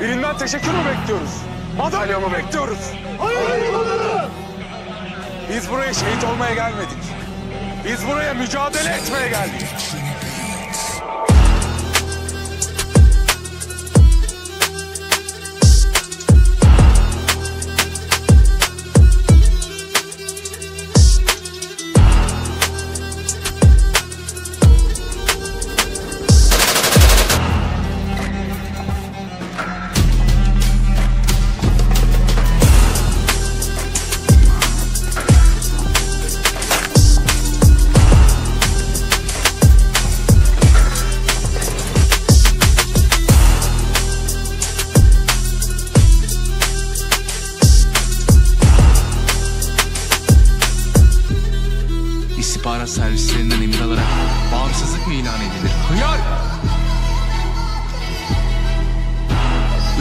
Birinden teşekkür mü bekliyoruz? Madalya mı bekliyoruz? Hayır! Biz buraya şehit olmaya gelmedik. Biz buraya mücadele etmeye geldik. İstihbarat servislerinden emir alarak bağımsızlık mı ilan edilir? Hıyar!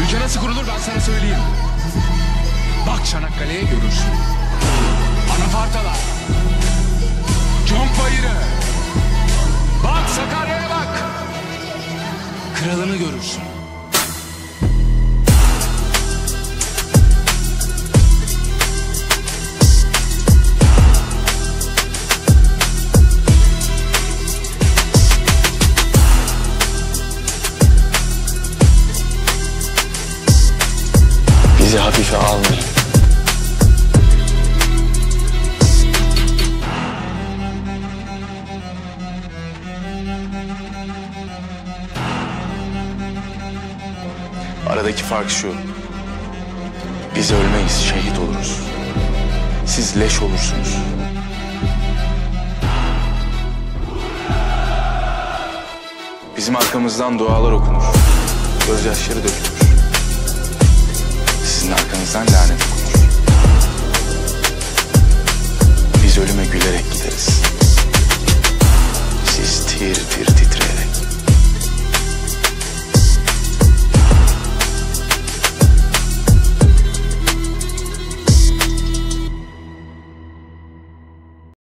Ülke nasıl kurulur ben sana söyleyeyim. Bak Çanakkale'ye görürsün. Anafartalar. Conk Bayırı. Bak Sakarya'ya bak. Kralını görürsün. Bizi hafife almayın. Aradaki fark şu. Biz ölmeyiz, şehit oluruz. Siz leş olursunuz. Bizim arkamızdan dualar okunur. Gözyaşları dökülür. Sizin arkanızdan lanet okunur. Biz ölüme gülerek gideriz. Siz tir tir